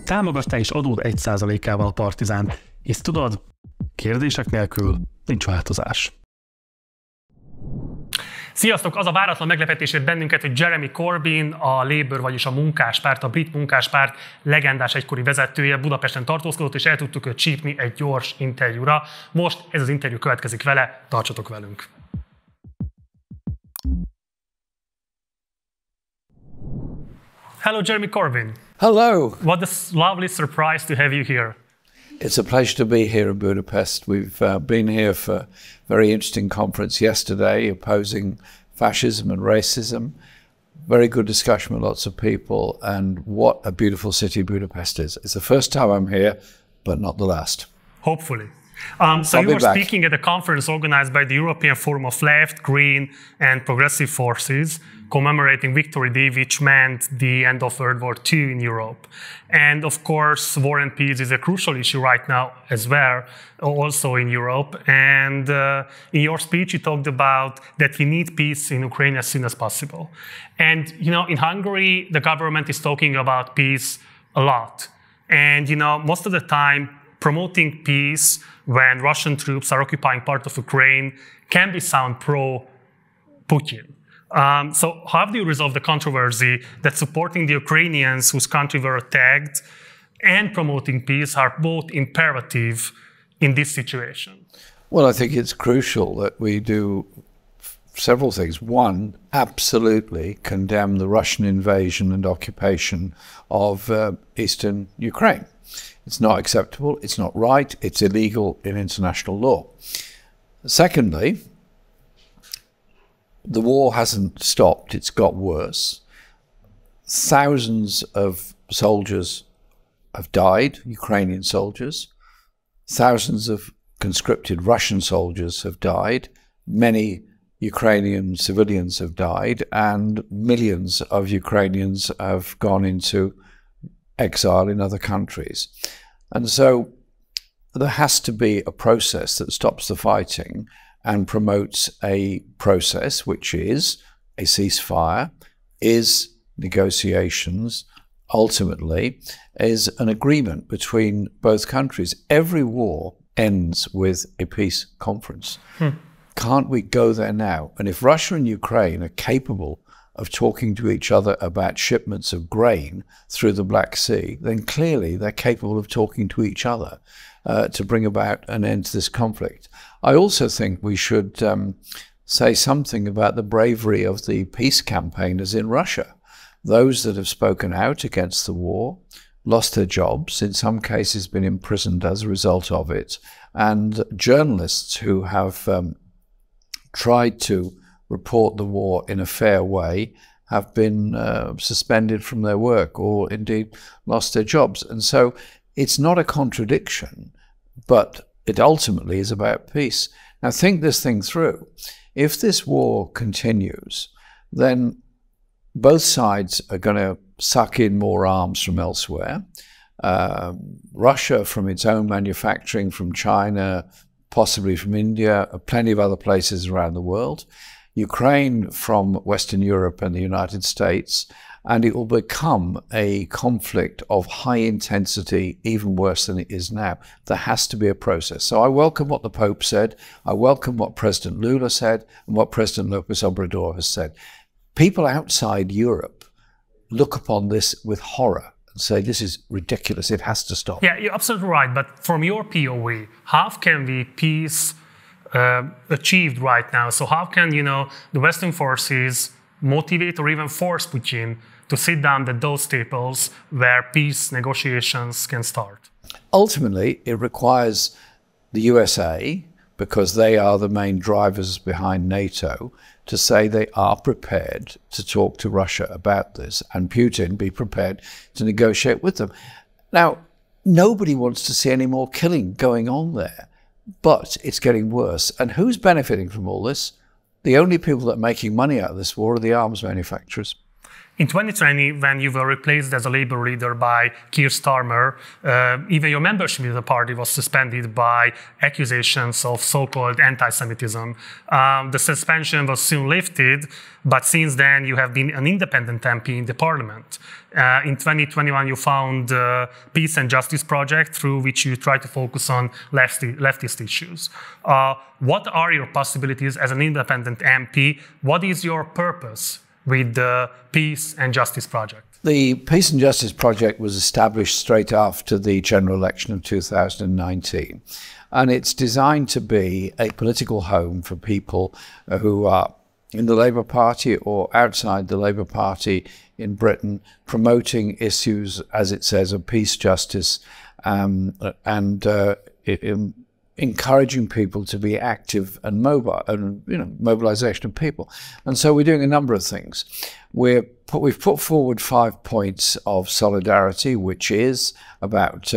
Támogass te is adód 1%-ával a Partizánt, és tudod, kérdések nélkül nincs változás. Sziasztok! Az a váratlan meglepetés ért bennünket, hogy Jeremy Corbyn, a Labour, vagyis a Munkáspárt, a brit Munkáspárt legendás egykori vezetője Budapesten tartózkodott, és el tudtuk őt csípni egy gyors interjúra. Most ez az interjú következik vele, tartsatok velünk! Hello, Jeremy Corbyn. Hello. What a lovely surprise to have you here. It's a pleasure to be here in Budapest. We've been here for a very interesting conference yesterday opposing fascism and racism. Very good discussion with lots of people, and what a beautiful city Budapest is. It's the first time I'm here, but not the last. Hopefully. So you were speaking at a conference organized by the European Fóruma of Left, Green and Progressive Forces, commemorating Victory Day, which meant the end of World War II in Europe. And of course, war and peace is a crucial issue right now as well, also in Europe. And in your speech, you talked about that we need peace in Ukraine as soon as possible. And, you know, in Hungary, the government is talking about peace a lot. And, you know, most of the time, promoting peace when Russian troops are occupying part of Ukraine can be sound pro-Putin. So how do you resolve the controversy that supporting the Ukrainians whose country were attacked and promoting peace are both imperative in this situation? Well, I think it's crucial that we do several things. One, absolutely condemn the Russian invasion and occupation of eastern Ukraine. It's not acceptable, it's not right, it's illegal in international law. Secondly, the war hasn't stopped, it's got worse. Thousands of soldiers have died, Ukrainian soldiers. Thousands of conscripted Russian soldiers have died. Many Ukrainian civilians have died, and millions of Ukrainians have gone into exile in other countries. And so there has to be a process that stops the fighting and promotes a process which is a ceasefire, is negotiations, ultimately is an agreement between both countries. Every war ends with a peace conference. Can't we go there now? And if Russia and Ukraine are capable of talking to each other about shipments of grain through the Black Sea, then clearly they're capable of talking to each other to bring about an end to this conflict. I also think we should say something about the bravery of the peace campaigners in Russia. Those that have spoken out against the war, lost their jobs, in some cases been imprisoned as a result of it, and journalists who have tried to report the war in a fair way have been suspended from their work or indeed lost their jobs. And so it's not a contradiction, but it ultimately is about peace. Now think this thing through. If this war continues, then both sides are going to suck in more arms from elsewhere. Russia from its own manufacturing, from China, possibly from India, plenty of other places around the world. Ukraine from Western Europe and the United States, and it will become a conflict of high intensity, even worse than it is now. There has to be a process. So I welcome what the Pope said, I welcome what President Lula said, and what President López Obrador has said. People outside Europe look upon this with horror and say, this is ridiculous, it has to stop. Yeah, you're absolutely right, but from your POV, how can we peace achieved right now? So how can, you know, the Western forces motivate or even force Putin to sit down at those tables where peace negotiations can start? Ultimately, it requires the USA, because they are the main drivers behind NATO, to say they are prepared to talk to Russia about this, and Putin be prepared to negotiate with them. Now, nobody wants to see any more killing going on there. But it's getting worse. And who's benefiting from all this? The only people that are making money out of this war are the arms manufacturers. In 2020, when you were replaced as a Labour leader by Keir Starmer, even your membership in the party was suspended by accusations of so-called anti-Semitism. The suspension was soon lifted, but since then you have been an independent MP in the parliament. In 2021, you found the Peace and Justice Project, through which you try to focus on leftist issues. What are your possibilities as an independent MP? What is your purpose with the Peace and Justice Project? The Peace and Justice Project was established straight after the general election of 2019. And it's designed to be a political home for people who are in the Labour Party or outside the Labour Party in Britain, promoting issues, as it says, of peace, justice, and encouraging people to be active and mobile, and mobilization of people. And so we're doing a number of things. We've put forward 5 points of solidarity, which is about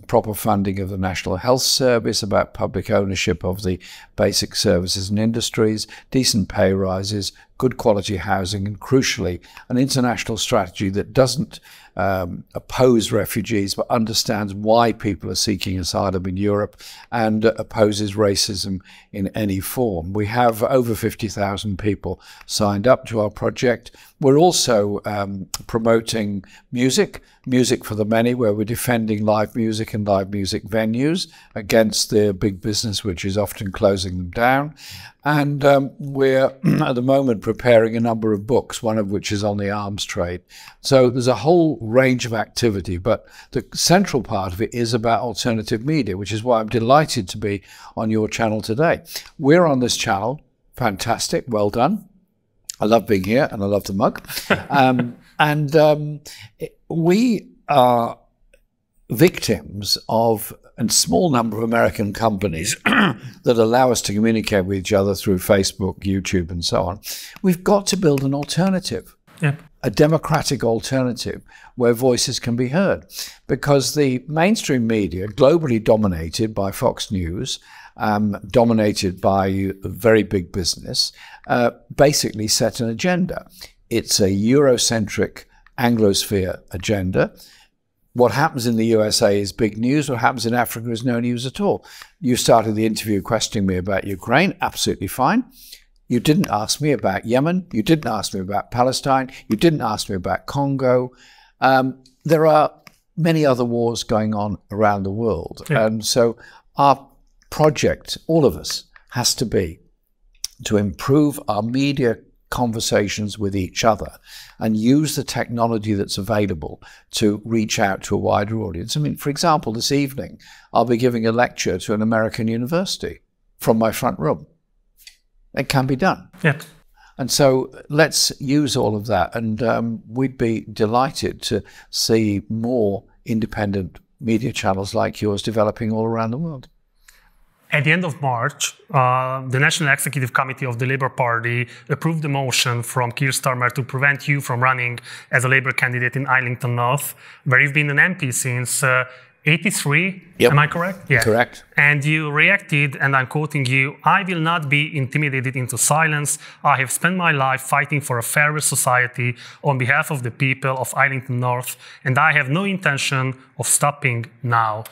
proper funding of the National Health Service, about public ownership of the basic services and industries, decent pay rises, good quality housing, and crucially, an international strategy that doesn't oppose refugees, but understands why people are seeking asylum in Europe and opposes racism in any form. We have over 50,000 people signed up to our project. We're also promoting music for the many, where we're defending live music and live music venues against the big business, which is often closing them down. And we're at the moment preparing a number of books, one of which is on the arms trade. So there's a whole range of activity, but the central part of it is about alternative media, which is why I'm delighted to be on your channel today. We're on this channel. Fantastic. Well done. I love being here and I love the mug. We are victims of a small number of American companies that allow us to communicate with each other through Facebook, YouTube, and so on. We've got to build an alternative, a democratic alternative where voices can be heard, because the mainstream media, globally dominated by Fox News, dominated by very big business, basically set an agenda. It's a Eurocentric Anglosphere agenda. What happens in the USA is big news. What happens in Africa is no news at all. You started the interview questioning me about Ukraine. Absolutely fine. You didn't ask me about Yemen. You didn't ask me about Palestine. You didn't ask me about Congo. There are many other wars going on around the world. Yeah. And so our project, all of us, has to be to improve our media conversations with each other and use the technology that's available to reach out to a wider audience. I mean, for example, this evening, I'll be giving a lecture to an American university from my front room. It can be done. Yep. And so let's use all of that. And we'd be delighted to see more independent media channels like yours developing all around the world. At the end of March, the National Executive Committee of the Labour Party approved a motion from Keir Starmer to prevent you from running as a Labour candidate in Islington North, where you've been an MP since 83, Yep. Am I correct? Yeah. Correct. And you reacted, and I'm quoting you, "I will not be intimidated into silence. I have spent my life fighting for a fairer society on behalf of the people of Islington North, and I have no intention of stopping now."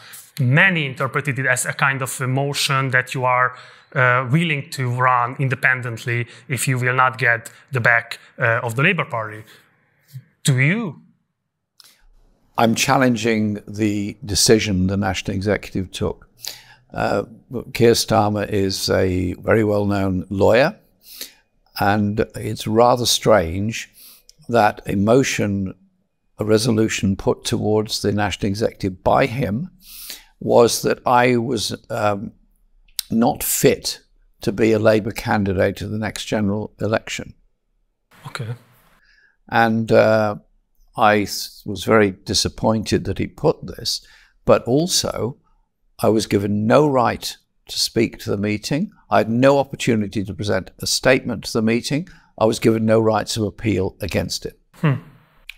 Many interpreted it as a kind of emotion that you are willing to run independently if you will not get the back of the Labour Party. Do you? I'm challenging the decision the National Executive took. Keir Starmer is a very well-known lawyer, and it's rather strange that a resolution put towards the National Executive by him was that I was not fit to be a Labour candidate at the next general election. Okay. And I was very disappointed that he put this, but also I was given no right to speak to the meeting. I had no opportunity to present a statement to the meeting. I was given no rights of appeal against it.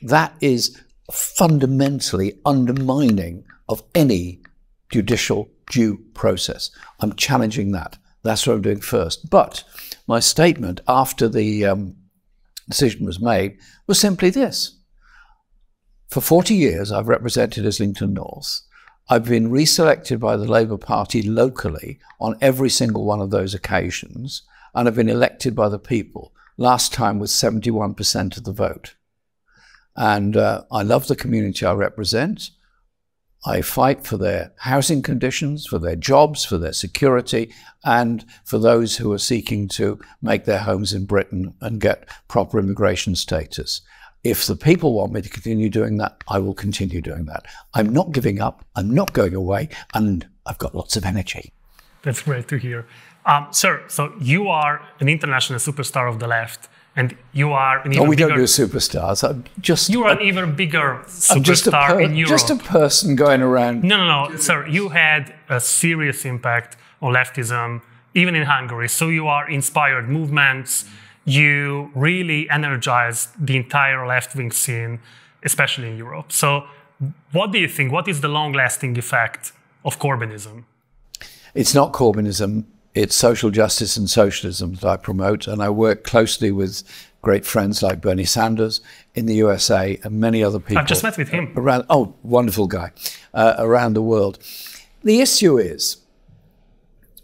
That is fundamentally undermining of any judicial due process. I'm challenging that. That's what I'm doing first. But my statement after the decision was made was simply this. For 40 years, I've represented Islington North. I've been reselected by the Labour Party locally on every single one of those occasions, and I've been elected by the people, last time with 71% of the vote. And I love the community I represent. I fight for their housing conditions, for their jobs, for their security, and for those who are seeking to make their homes in Britain and get proper immigration status. If the people want me to continue doing that, I will continue doing that. I'm not giving up, I'm not going away, and I've got lots of energy. That's great to hear. Sir, so you are an international superstar of the left, and you are an even bigger... don't do superstars. You are an even bigger superstar in Europe. Just a person going around... No, sir, you had a serious impact on leftism, even in Hungary. So you are inspired movements. You really energized the entire left-wing scene, especially in Europe. So what do you think? What is the long-lasting effect of Corbynism? It's not Corbynism. It's social justice and socialism that I promote, and I work closely with great friends like Bernie Sanders in the USA and many other people. I've just met with him. Wonderful guy, around the world. The issue is,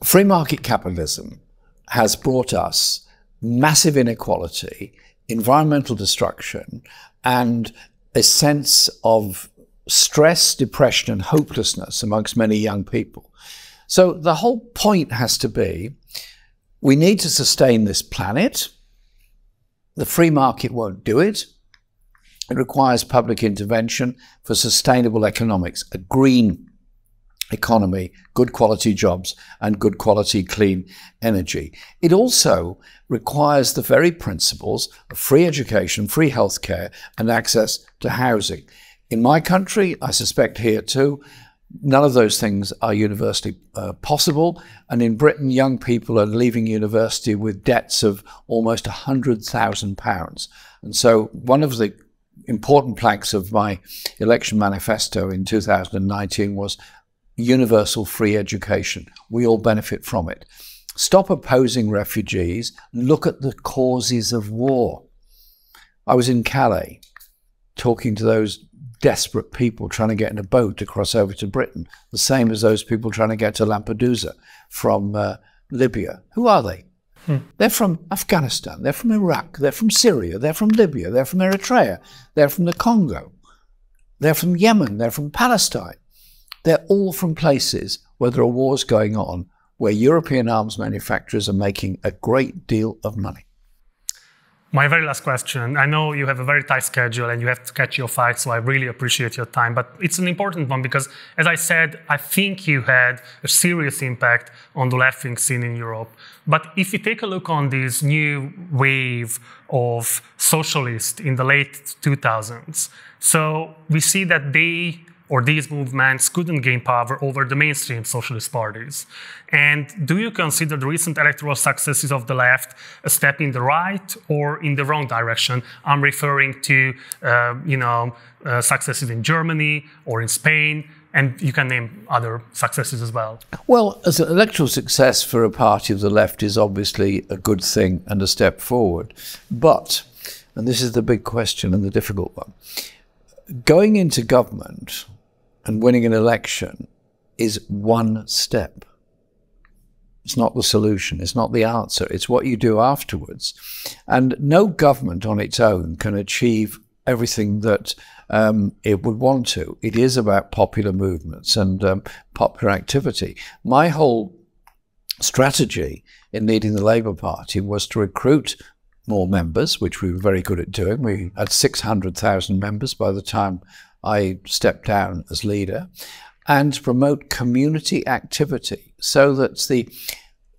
free market capitalism has brought us massive inequality, environmental destruction, and a sense of stress, depression, and hopelessness amongst many young people. So the whole point has to be, we need to sustain this planet. The free market won't do it. It requires public intervention for sustainable economics, a green economy, good quality jobs, and good quality clean energy. It also requires the very principles of free education, free healthcare, and access to housing. In my country, I suspect here too, none of those things are universally possible. And in Britain, young people are leaving university with debts of almost £100,000. And so one of the important planks of my election manifesto in 2019 was universal free education. We all benefit from it. Stop opposing refugees. Look at the causes of war. I was in Calais talking to those desperate people trying to get in a boat to cross over to Britain, the same as those people trying to get to Lampedusa from Libya. Who are they? They're from Afghanistan, they're from Iraq, they're from Syria, they're from Libya, they're from Eritrea, they're from the Congo, they're from Yemen, they're from Palestine. They're all from places where there are wars going on, where European arms manufacturers are making a great deal of money. My very last question. I know you have a very tight schedule and you have to catch your flight, so I really appreciate your time. But it's an important one because, as I said, I think you had a serious impact on the left-wing scene in Europe. But if you take a look on this new wave of socialists in the late 2000s, so we see that these movements couldn't gain power over the mainstream socialist parties. And do you consider the recent electoral successes of the left a step in the right or in the wrong direction? I'm referring to, successes in Germany or in Spain, and you can name other successes as well. Well, as an electoral success for a party of the left is obviously a good thing and a step forward. But, and this is the big question and the difficult one, going into government and winning an election is one step. It's not the solution. It's not the answer. It's what you do afterwards. And no government on its own can achieve everything that it would want to. It is about popular movements and popular activity. My whole strategy in leading the Labour Party was to recruit more members, which we were very good at doing. We had 600,000 members by the time I stepped down as leader, and to promote community activity so that the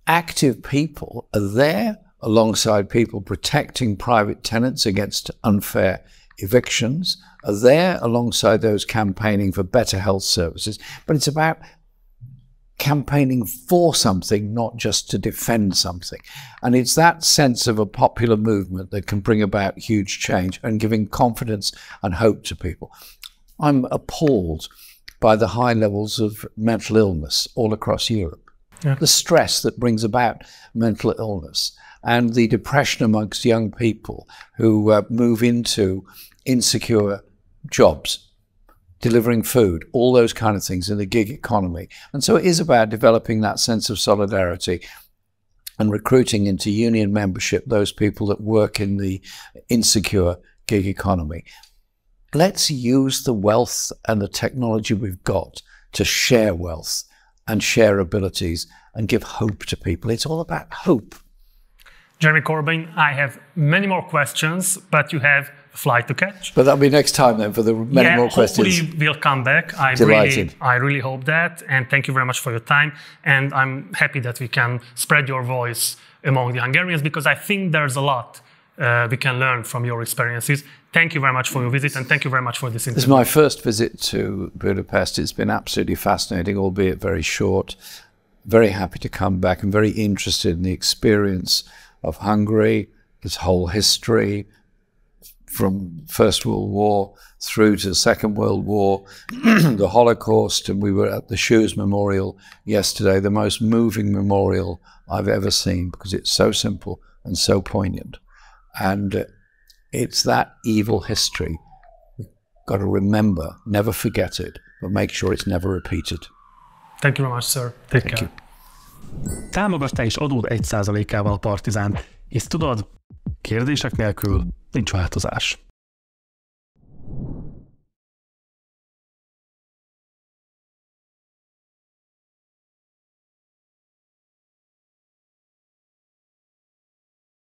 active people are there alongside people protecting private tenants against unfair evictions, are there alongside those campaigning for better health services. But it's about campaigning for something, not just to defend something. And it's that sense of a popular movement that can bring about huge change and giving confidence and hope to people. I'm appalled by the high levels of mental illness all across Europe. the stress that brings about mental illness, and the depression amongst young people who move into insecure jobs, delivering food, all those kind of things in the gig economy. And so it is about developing that sense of solidarity and recruiting into union membership those people that work in the insecure gig economy. Let's use the wealth and the technology we've got to share wealth and share abilities and give hope to people. It's all about hope. Jeremy Corbyn, I have many more questions, but you have a flight to catch. But that'll be next time then for the many more questions. Hopefully we'll come back. I really hope that. And thank you very much for your time. And I'm happy that we can spread your voice among the Hungarians, because I think there's a lot we can learn from your experiences. Thank you very much for your visit, and thank you very much for this interview. This is my first visit to Budapest. It's been absolutely fascinating, albeit very short. Very happy to come back. I'm very interested in the experience of Hungary, its whole history, from First World War through to the Second World War, the Holocaust, and we were at the Shoes Memorial yesterday, the most moving memorial I've ever seen, because it's so simple and so poignant. And it's that evil history. We've got to remember, never forget it, but make sure it's never repeated. Thank you very much, sir. Take care. You. Támogass te is adód 1%-ával a Partizánt, és tudod, kérdések nélkül nincs változás.